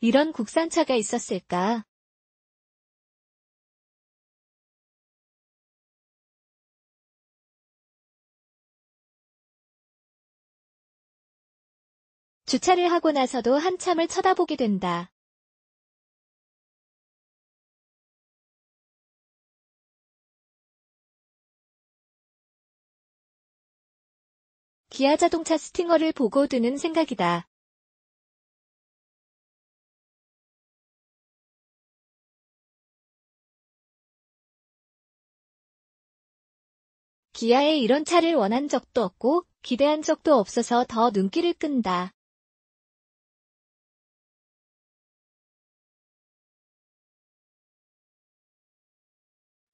이런 국산차가 있었을까? 주차를 하고 나서도 한참을 쳐다보게 된다. 기아 자동차 스팅어를 보고 드는 생각이다. 기아에 이런 차를 원한 적도 없고 기대한 적도 없어서 더 눈길을 끈다.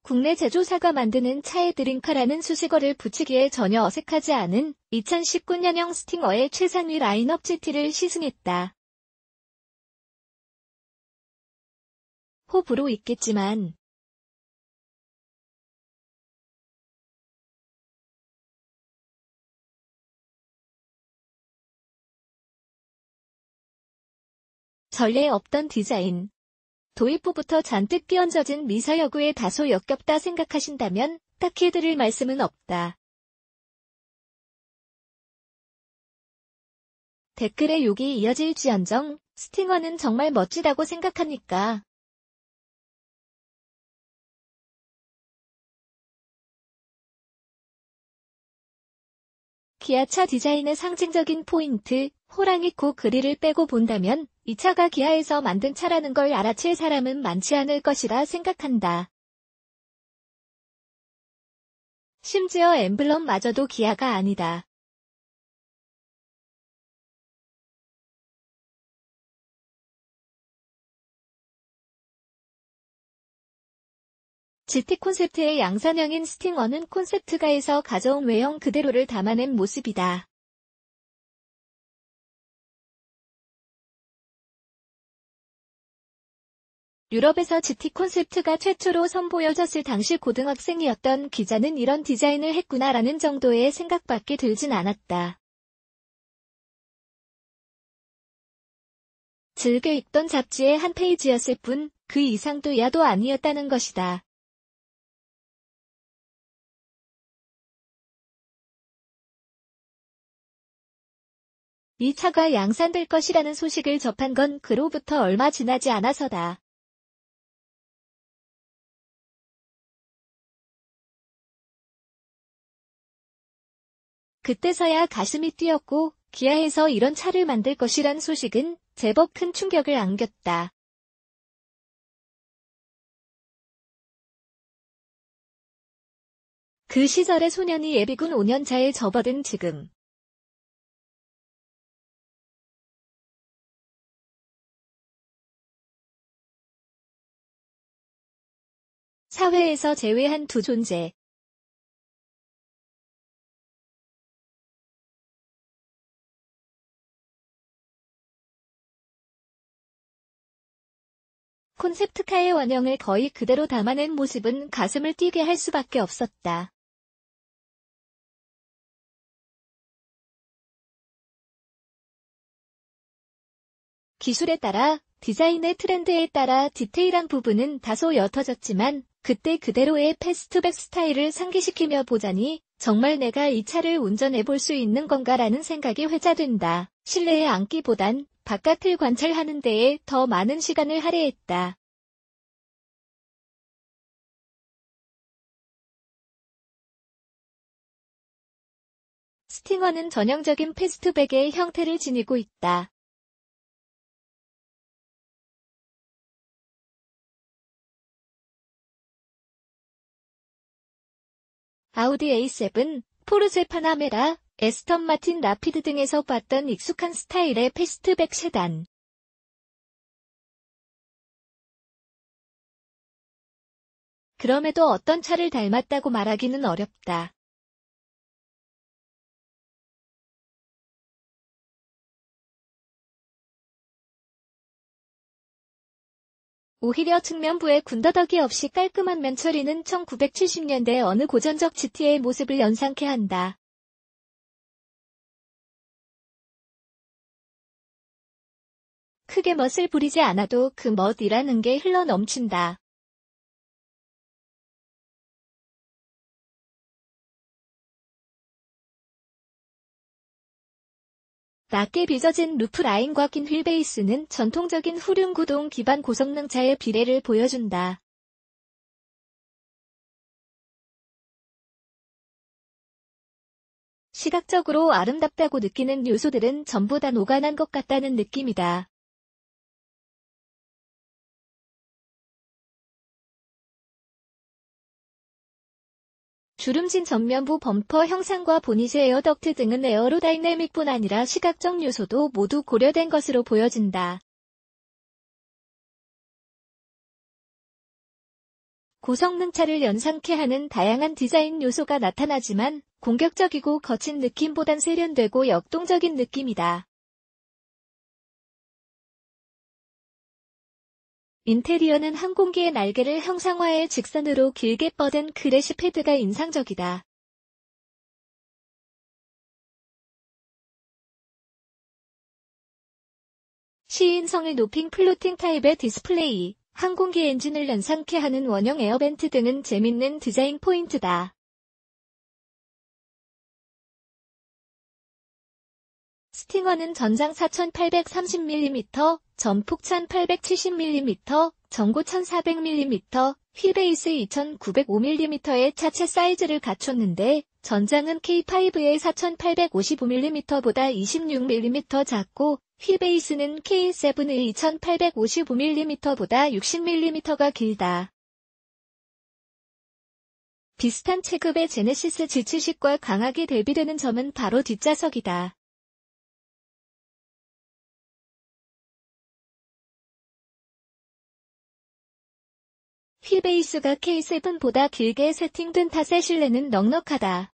국내 제조사가 만드는 차에 드림카라는 수식어를 붙이기에 전혀 어색하지 않은 2019년형 스팅어의 최상위 라인업 GT를 시승했다. 호불호 있겠지만 전례 없던 디자인. 도입부부터 잔뜩 끼얹어진 미사여구에 다소 역겹다 생각하신다면 딱히 드릴 말씀은 없다. 댓글에 욕이 이어질지언정 스팅어는 정말 멋지다고 생각합니까? 기아차 디자인의 상징적인 포인트, 호랑이 코 그릴을 빼고 본다면 이 차가 기아에서 만든 차라는 걸 알아챌 사람은 많지 않을 것이라 생각한다. 심지어 엠블럼마저도 기아가 아니다. GT 콘셉트의 양산형인 스팅어는 콘셉트가에서 가져온 외형 그대로를 담아낸 모습이다. 유럽에서 GT 콘셉트가 최초로 선보여졌을 당시 고등학생이었던 기자는 이런 디자인을 했구나라는 정도의 생각밖에 들진 않았다. 즐겨 읽던 잡지의 한 페이지였을 뿐 그 이상도 야도 아니었다는 것이다. 이 차가 양산될 것이라는 소식을 접한 건 그로부터 얼마 지나지 않아서다. 그때서야 가슴이 뛰었고 기아에서 이런 차를 만들 것이란 소식은 제법 큰 충격을 안겼다. 그 시절의 소년이 예비군 5년차에 접어든 지금. 사회에서 제외한 두 존재. 콘셉트카의 원형을 거의 그대로 담아낸 모습은 가슴을 뛰게 할 수밖에 없었다. 기술에 따라, 디자인의 트렌드에 따라 디테일한 부분은 다소 옅어졌지만 그때 그대로의 패스트백 스타일을 상기시키며 보자니 정말 내가 이 차를 운전해볼 수 있는 건가라는 생각이 회자된다. 실내에 앉기보단 바깥을 관찰하는 데에 더 많은 시간을 할애했다. 스팅어는 전형적인 패스트백의 형태를 지니고 있다. 아우디 A7, 포르쉐 파나메라, 에스턴 마틴 라피드 등에서 봤던 익숙한 스타일의 패스트백 세단. 그럼에도 어떤 차를 닮았다고 말하기는 어렵다. 오히려 측면부에 군더더기 없이 깔끔한 면처리는 1970년대 어느 고전적 GT의 모습을 연상케 한다. 크게 멋을 부리지 않아도 그 멋이라는 게 흘러 넘친다. 낮게 빚어진 루프 라인과 긴 휠베이스는 전통적인 후륜구동 기반 고성능차의 비례를 보여준다. 시각적으로 아름답다고 느끼는 요소들은 전부 다 녹아난 것 같다는 느낌이다. 주름진 전면부 범퍼 형상과 보닛의 에어덕트 등은 에어로다이내믹뿐 아니라 시각적 요소도 모두 고려된 것으로 보여진다. 고성능차를 연상케 하는 다양한 디자인 요소가 나타나지만 공격적이고 거친 느낌보단 세련되고 역동적인 느낌이다. 인테리어는 항공기의 날개를 형상화해 직선으로 길게 뻗은 크래시 패드가 인상적이다. 시인성을 높인 플로팅 타입의 디스플레이, 항공기 엔진을 연상케 하는 원형 에어벤트 등은 재밌는 디자인 포인트다. 스팅어는 전장 4830mm, 전폭 1870mm, 전고 1400mm, 휠베이스 2905mm의 차체 사이즈를 갖췄는데 전장은 K5의 4855mm보다 26mm 작고 휠베이스는 K7의 2855mm보다 60mm가 길다. 비슷한 체급의 제네시스 G70과 강하게 대비되는 점은 바로 뒷좌석이다. 휠베이스가 K7보다 길게 세팅된 탓에 실내는 넉넉하다.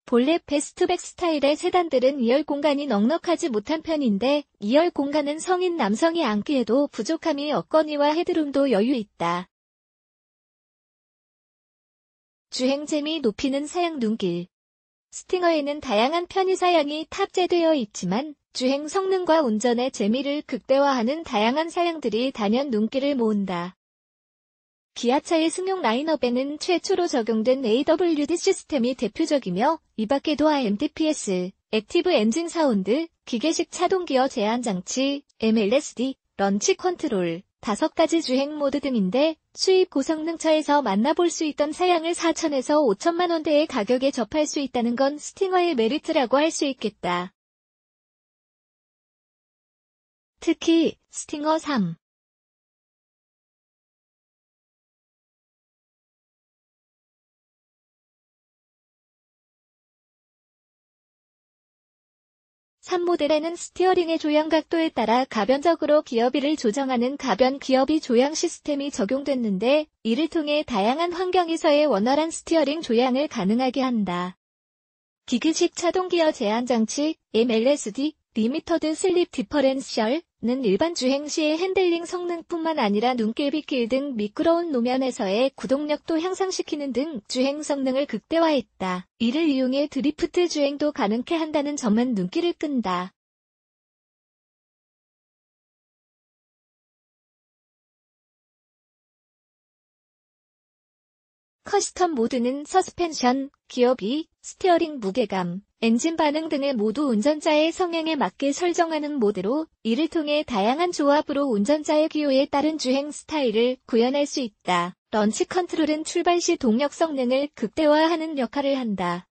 본래 패스트백 스타일의 세단들은 2열 공간이 넉넉하지 못한 편인데 2열 공간은 성인 남성이 앉기에도 부족함이 없거니와 헤드룸도 여유 있다. 주행 재미 높이는 사양 눈길. 스팅어에는 다양한 편의사양이 탑재되어 있지만 주행 성능과 운전의 재미를 극대화하는 다양한 사양들이 단연 눈길을 모은다. 기아차의 승용 라인업에는 최초로 적용된 AWD 시스템이 대표적이며 이 밖에도 IMTPS, 액티브 엔진 사운드, 기계식 차동기어 제한장치, MLSD, 런치 컨트롤, 5가지 주행 모드 등인데 수입 고성능차에서 만나볼 수 있던 사양을 4천에서 5천만 원대의 가격에 접할 수 있다는 건 스팅어의 메리트라고 할 수 있겠다. 특히 스팅어 3. 3모델에는 스티어링의 조향 각도에 따라 가변적으로 기어비를 조정하는 가변 기어비 조향 시스템이 적용됐는데 이를 통해 다양한 환경에서의 원활한 스티어링 조향을 가능하게 한다. 기계식 차동기어 제한장치 MLSD 리미터드 슬립 디퍼렌셜은 일반 주행 시의 핸들링 성능뿐만 아니라 눈길빗길 등 미끄러운路면에서의 구동력도 향상시키는 등 주행 성능을 극대화했다. 이를 이용해 드리프트 주행도 가능케 한다는 점은 눈길을 끈다. 커스텀 모드는 서스펜션, 기어비, 스티어링 무게감, 엔진 반응 등을 모두 운전자의 성향에 맞게 설정하는 모드로 이를 통해 다양한 조합으로 운전자의 기호에 따른 주행 스타일을 구현할 수 있다. 런치 컨트롤은 출발 시 동력 성능을 극대화하는 역할을 한다.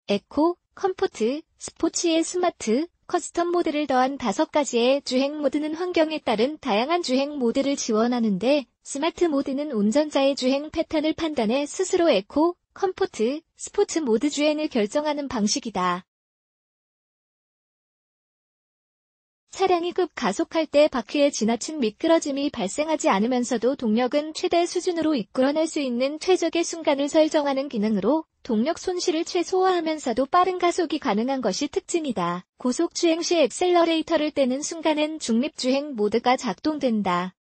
에코, 컴포트, 스포츠의 스마트, 커스텀 모드를 더한 5가지의 주행 모드는 환경에 따른 다양한 주행 모드를 지원하는데 스마트 모드는 운전자의 주행 패턴을 판단해 스스로 에코, 컴포트, 스포츠 모드 주행을 결정하는 방식이다. 차량이 급 가속할 때 바퀴에 지나친 미끄러짐이 발생하지 않으면서도 동력은 최대 수준으로 이끌어낼 수 있는 최적의 순간을 설정하는 기능으로 동력 손실을 최소화하면서도 빠른 가속이 가능한 것이 특징이다. 고속주행 시 엑셀러레이터를 떼는 순간엔 중립주행 모드가 작동된다.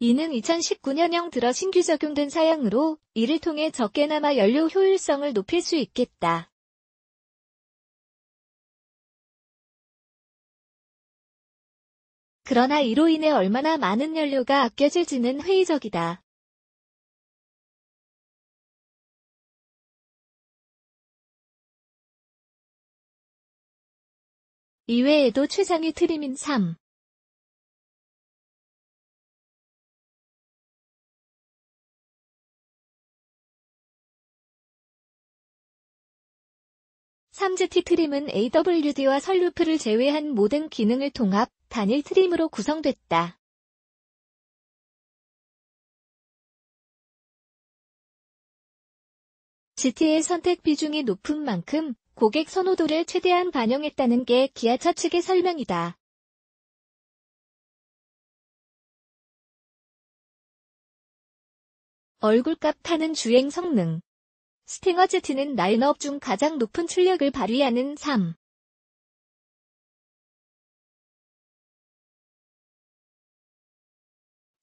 이는 2019년형 들어 신규 적용된 사양으로 이를 통해 적게나마 연료 효율성을 높일 수 있겠다. 그러나 이로 인해 얼마나 많은 연료가 아껴질지는 회의적이다. 이외에도 최상위 트림인 3. 3GT 트림은 AWD와 선루프를 제외한 모든 기능을 통합, 단일 트림으로 구성됐다. GT의 선택 비중이 높은 만큼 고객 선호도를 최대한 반영했다는 게 기아차 측의 설명이다. 얼굴값 타는 주행 성능. 스팅어 GT는 라인업 중 가장 높은 출력을 발휘하는 3.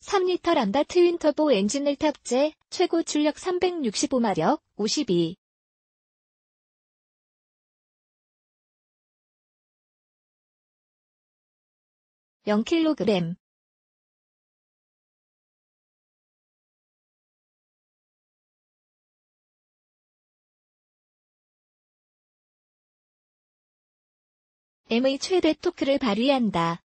3리터 람다 트윈 터보 엔진을 탑재, 최고 출력 365마력, 52. 0kg. M의 최대 토크를 발휘한다.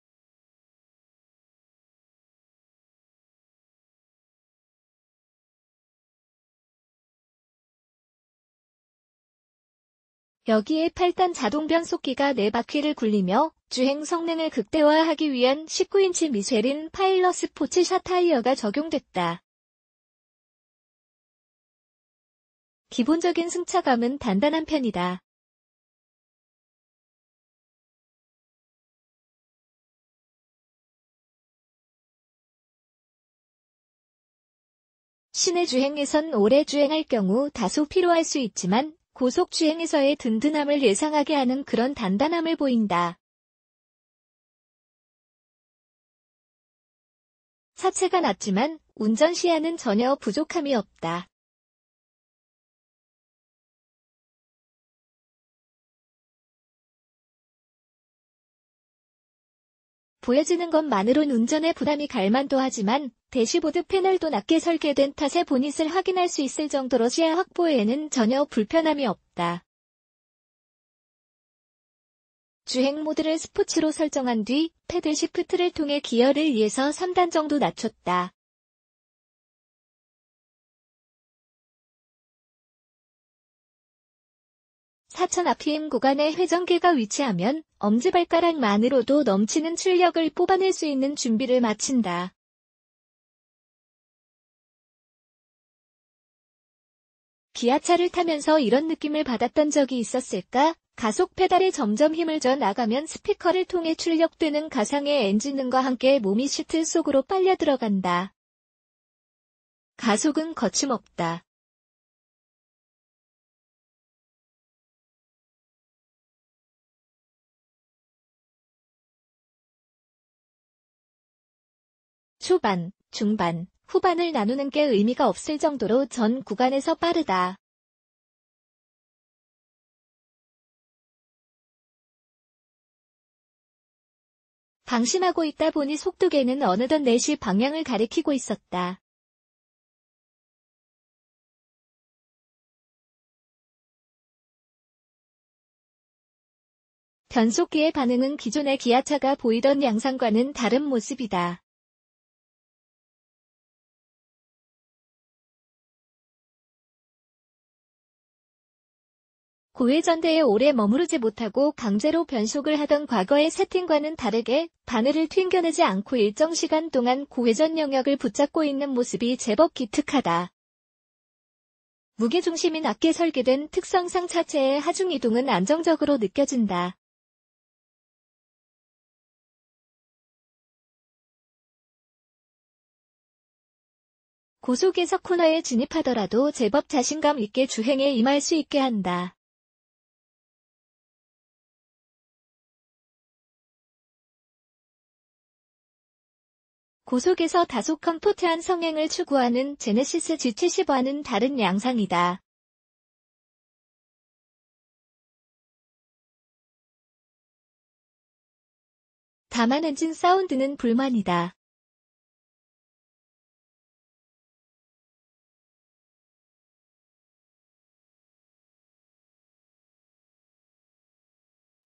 여기에 8단 자동 변속기가 4바퀴를 굴리며 주행 성능을 극대화하기 위한 19인치 미쉐린 파일럿 스포츠 샷 타이어가 적용됐다. 기본적인 승차감은 단단한 편이다. 시내 주행에선 오래 주행할 경우 다소 피로할 수 있지만 고속 주행에서의 든든함을 예상하게 하는 그런 단단함을 보인다. 차체가 낮지만 운전 시야는 전혀 부족함이 없다. 보여지는 것만으론 운전에 부담이 갈 만도 하지만 대시보드 패널도 낮게 설계된 탓에 보닛을 확인할 수 있을 정도로 시야 확보에는 전혀 불편함이 없다. 주행 모드를 스포츠로 설정한 뒤 패들 시프트를 통해 기어를 2에서 3단 정도 낮췄다. (4000rpm) 구간에 회전계가 위치하면 엄지발가락만으로도 넘치는 출력을 뽑아낼 수 있는 준비를 마친다. 기아차를 타면서 이런 느낌을 받았던 적이 있었을까? 가속 페달에 점점 힘을 줘 나가면 스피커를 통해 출력되는 가상의 엔진음과 함께 몸이 시트 속으로 빨려 들어간다. 가속은 거침없다. 초반, 중반, 후반을 나누는 게 의미가 없을 정도로 전 구간에서 빠르다. 방심하고 있다 보니 속도계는 어느덧 4시 방향을 가리키고 있었다. 변속기의 반응은 기존의 기아차가 보이던 양상과는 다른 모습이다. 고회전대에 오래 머무르지 못하고 강제로 변속을 하던 과거의 세팅과는 다르게 바늘을 튕겨내지 않고 일정 시간 동안 고회전 영역을 붙잡고 있는 모습이 제법 기특하다. 무게중심이 낮게 설계된 특성상 차체의 하중 이동은 안정적으로 느껴진다. 고속에서 코너에 진입하더라도 제법 자신감 있게 주행에 임할 수 있게 한다. 고속에서 다소 컴포트한 성향을 추구하는 제네시스 G70와는 다른 양상이다. 다만 엔진 사운드는 불만이다.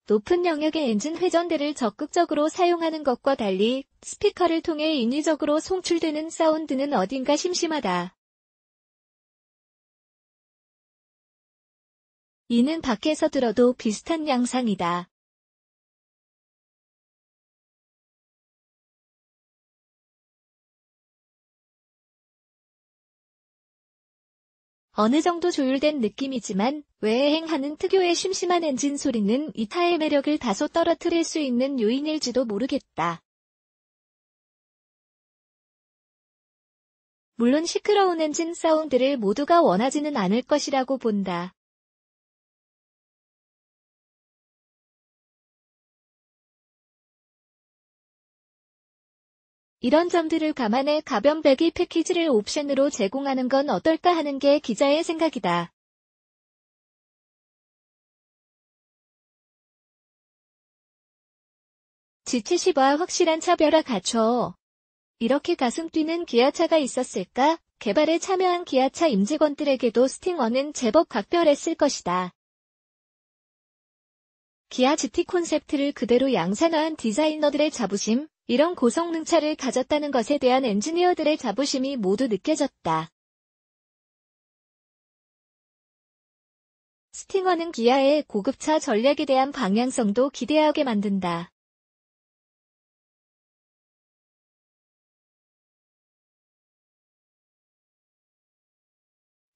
높은 영역의 엔진 회전대를 적극적으로 사용하는 것과 달리 스피커를 통해 인위적으로 송출되는 사운드는 어딘가 심심하다. 이는 밖에서 들어도 비슷한 양상이다. 어느 정도 조율된 느낌이지만 외행하는 특유의 심심한 엔진 소리는 이 차의 매력을 다소 떨어뜨릴 수 있는 요인일지도 모르겠다. 물론 시끄러운 엔진 사운드를 모두가 원하지는 않을 것이라고 본다. 이런 점들을 감안해 가변 배기 패키지를 옵션으로 제공하는 건 어떨까 하는 게 기자의 생각이다. G70와 확실한 차별화 갖춰. 이렇게 가슴 뛰는 기아차가 있었을까? 개발에 참여한 기아차 임직원들에게도 스팅어는 제법 각별했을 것이다. 기아 GT 콘셉트를 그대로 양산화한 디자이너들의 자부심, 이런 고성능차를 가졌다는 것에 대한 엔지니어들의 자부심이 모두 느껴졌다. 스팅어는 기아의 고급차 전략에 대한 방향성도 기대하게 만든다.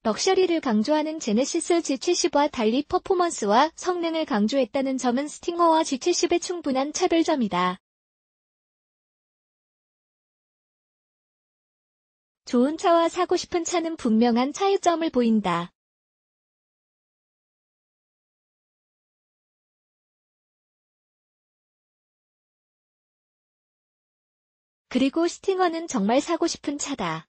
럭셔리를 강조하는 제네시스 G70와 달리 퍼포먼스와 성능을 강조했다는 점은 스팅어와 G70의 충분한 차별점이다. 좋은 차와 사고 싶은 차는 분명한 차이점을 보인다. 그리고 스팅어는 정말 사고 싶은 차다.